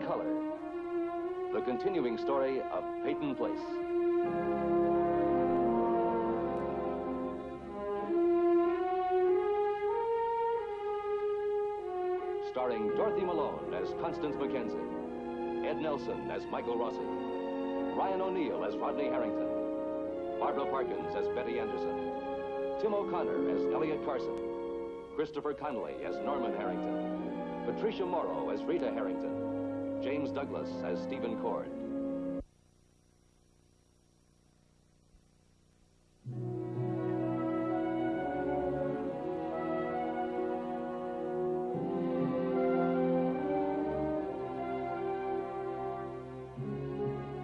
in color. The continuing story of Peyton Place. Starring Dorothy Malone as Constance Mackenzie, Ed Nelson as Michael Rossi, Ryan O'Neill as Rodney Harrington, Barbara Parkins as Betty Anderson, Tim O'Connor as Elliot Carson, Christopher Connolly as Norman Harrington, Patricia Morrow as Rita Harrington, James Douglas as Stephen Cord.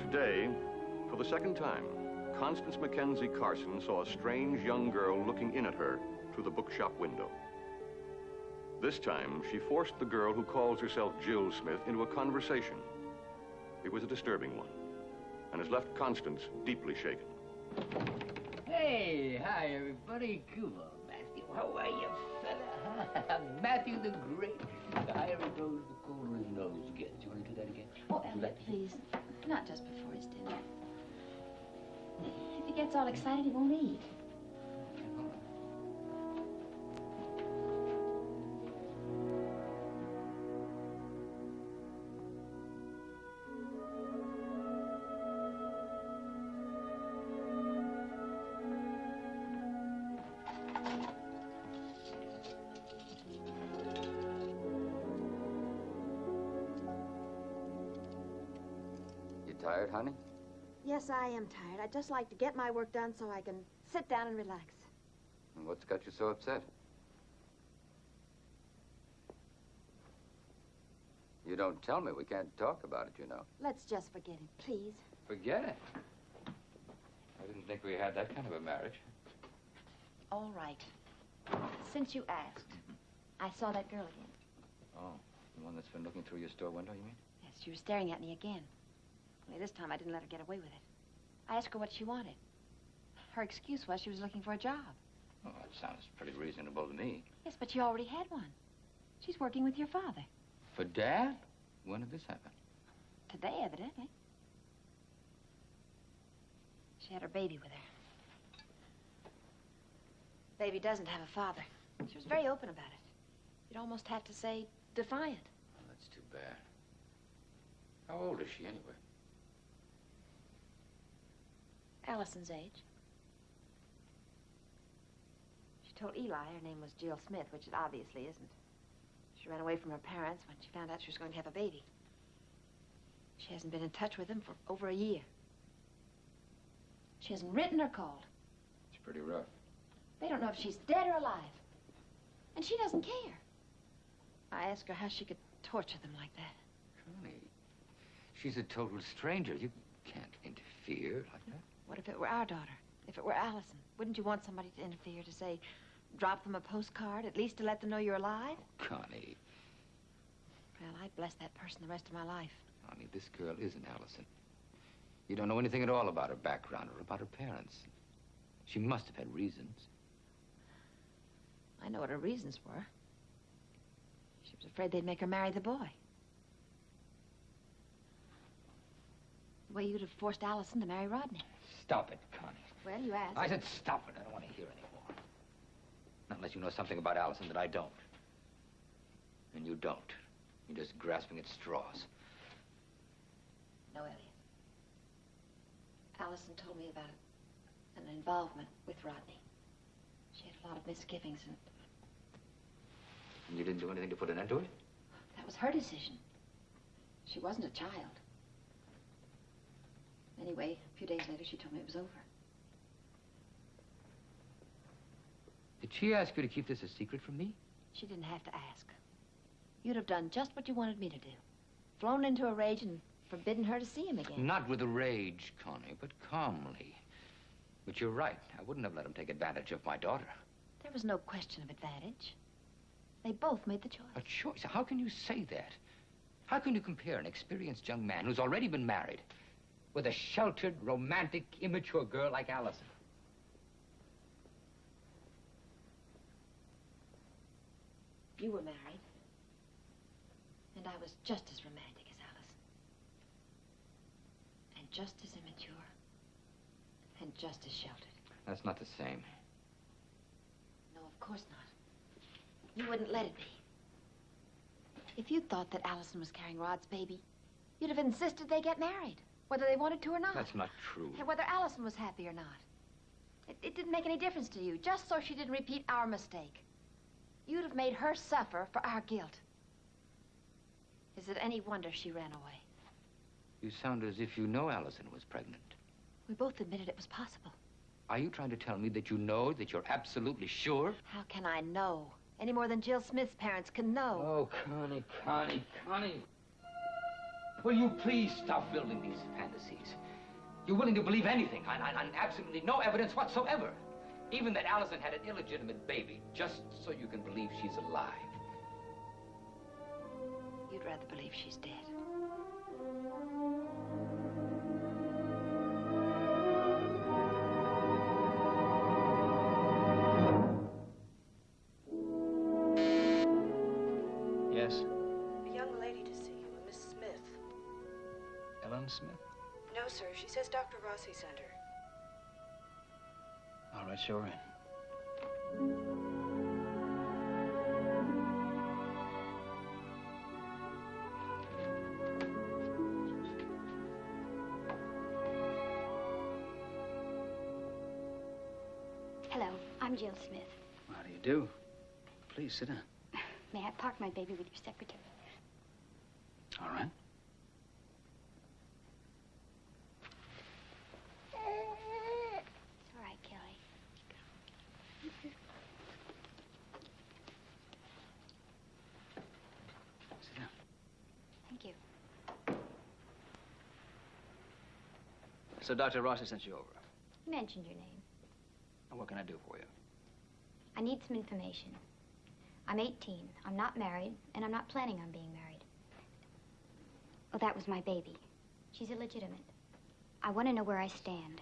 Today, for the second time, Constance Mackenzie Carson saw a strange young girl looking in at her through the bookshop window. This time, she forced the girl who calls herself Jill Smith into a conversation. It was a disturbing one, and has left Constance deeply shaken. Hey, hi, everybody. Come on, Matthew. How are you, fella? Huh? Matthew the Great. The higher he goes, the colder his nose gets. You want to do that again? Oh, Elliot, please. Not just before his dinner. If he gets all excited, he won't eat. Tired, honey? Yes, I am tired. I'd just like to get my work done so I can sit down and relax. And what's got you so upset? You don't tell me. We can't talk about it, you know. Let's just forget it, please. Forget it? I didn't think we had that kind of a marriage. All right. Since you asked, I saw that girl again. Oh, the one that's been looking through your store window, you mean? Yes, she was staring at me again. Only this time I didn't let her get away with it. I asked her what she wanted. Her excuse was she was looking for a job. Oh, that sounds pretty reasonable to me. Yes, but she already had one. She's working with your father. For Dad? When did this happen? Today, evidently. She had her baby with her. Baby doesn't have a father. She was very open about it. You'd almost have to say defiant. Oh, that's too bad. How old is she, anyway? Allison's age. She told Eli her name was Jill Smith, which it obviously isn't. She ran away from her parents when she found out she was going to have a baby. She hasn't been in touch with them for over a year. She hasn't written or called. It's pretty rough. They don't know if she's dead or alive. And she doesn't care. I asked her how she could torture them like that. Connie, she's a total stranger. You can't interfere like that. What if it were our daughter? If it were Allison? Wouldn't you want somebody to interfere, to say, drop them a postcard, at least to let them know you're alive? Connie. Well, I'd bless that person the rest of my life. Connie, this girl isn't Allison. You don't know anything at all about her background or about her parents. She must have had reasons. I know what her reasons were. She was afraid they'd make her marry the boy. The way you'd have forced Allison to marry Rodney. Stop it, Connie. Well, you asked. I said stop it. I don't want to hear anymore. Not unless you know something about Allison that I don't. And you don't. You're just grasping at straws. No, Elliot. Allison told me about an involvement with Rodney. She had a lot of misgivings, and And you didn't do anything to put an end to it? that was her decision. She wasn't a child. Anyway, a few days later, she told me it was over. Did she ask you to keep this a secret from me? She didn't have to ask. You'd have done just what you wanted me to do. Flown into a rage and forbidden her to see him again. Not with a rage, Connie, but calmly. But you're right. I wouldn't have let him take advantage of my daughter. There was no question of advantage. They both made the choice. A choice? How can you say that? How can you compare an experienced young man who's already been married with a sheltered, romantic, immature girl like Allison? You were married. And I was just as romantic as Allison. just as immature and just as sheltered. That's not the same. No, of course not. You wouldn't let it be. If you thought that Allison was carrying Rod's baby, you'd have insisted they get married, whether they wanted to or not. That's not true. And whether Allison was happy or not. It didn't make any difference to you, just so she didn't repeat our mistake. You'd have made her suffer for our guilt. Is it any wonder she ran away? You sound as if you know Allison was pregnant. We both admitted it was possible. Are you trying to tell me that you know, that you're absolutely sure? How can I know? Any more than Jill Smith's parents can know. Oh, Connie. Will you please stop building these fantasies? You're willing to believe anything on absolutely no evidence whatsoever. Even that Allison had an illegitimate baby, just so you can believe she's alive. You'd rather believe she's dead. Yes? A young lady to see you, a Miss Smith. Ellen Smith? No, sir. She says Dr. Rossi sent her. All right, show her in. Hello, I'm Jill Smith. How do you do? Please, sit down. May I park my baby with your secretary? All right. It's all right, Kelly. Sit down. Thank you. So Dr. Rossi sent you over. You mentioned your name. And what can I do for you? I need some information. I'm 18. I'm not married, and I'm not planning on being married. Oh, that was my baby. She's illegitimate. I want to know where I stand.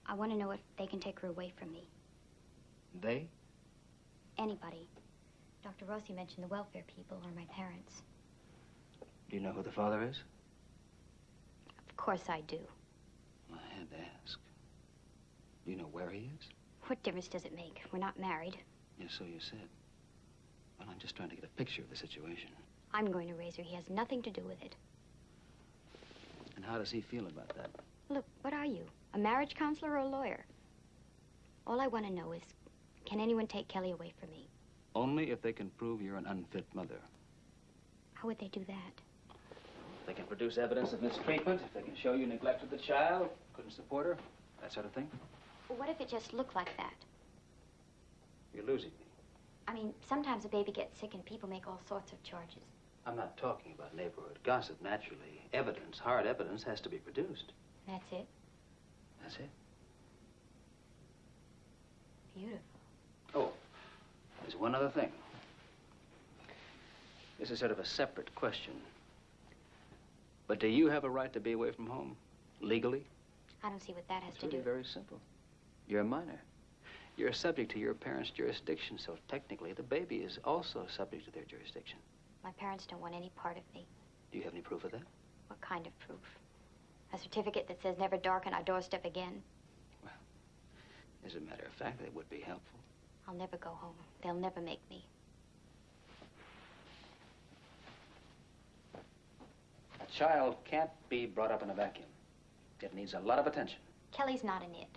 I want to know if they can take her away from me. They? Anybody. Dr. Rossi mentioned the welfare people or my parents. Do you know who the father is? Of course I do. Well, I had to ask. Do you know where he is? What difference does it make? We're not married. Yes, so you said. Well, I'm just trying to get a picture of the situation. I'm going to raise her. He has nothing to do with it. And how does he feel about that? Look, what are you? A marriage counselor or a lawyer? All I want to know is, can anyone take Kelly away from me? Only if they can prove you're an unfit mother. How would they do that? They can produce evidence of mistreatment, if they can show you neglected the child, couldn't support her, that sort of thing. Well, what if it just looked like that? You're losing me. I mean, sometimes a baby gets sick and people make all sorts of charges. I'm not talking about neighborhood gossip, naturally. Evidence, hard evidence, has to be produced. That's it? That's it. Beautiful. Oh, there's one other thing. This is sort of a separate question. But do you have a right to be away from home, legally? I don't see what that has It's to really do. very simple. You're a minor. You're subject to your parents' jurisdiction, so technically the baby is also subject to their jurisdiction. My parents don't want any part of me. Do you have any proof of that? What kind of proof? A certificate that says never darken our doorstep again? Well, as a matter of fact, that would be helpful. I'll never go home. They'll never make me. A child can't be brought up in a vacuum. It needs a lot of attention. Kelly's not an it.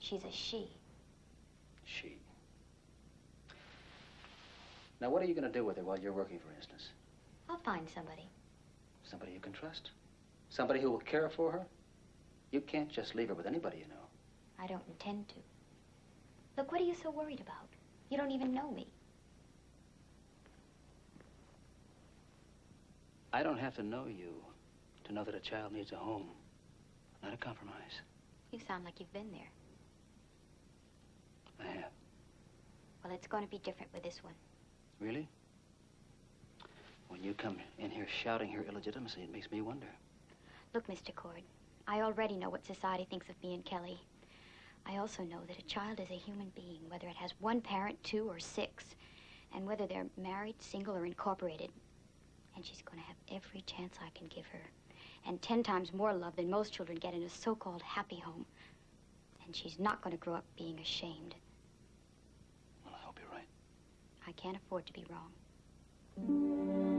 She's a she. She. Now, what are you going to do with her while you're working, for instance? I'll find somebody. Somebody you can trust? Somebody who will care for her? You can't just leave her with anybody you know. I don't intend to. Look, what are you so worried about? You don't even know me. I don't have to know you to know that a child needs a home, not a compromise. You sound like you've been there. I have. Well, it's going to be different with this one. Really? When you come in here shouting her illegitimacy, it makes me wonder. Look, Mr. Cord, I already know what society thinks of me and Kelly. I also know that a child is a human being, whether it has one parent, 2, or 6, and whether they're married, single, or incorporated. And she's going to have every chance I can give her. and 10 times more love than most children get in a so-called happy home. And she's not going to grow up being ashamed. Well, I hope you're right. I can't afford to be wrong.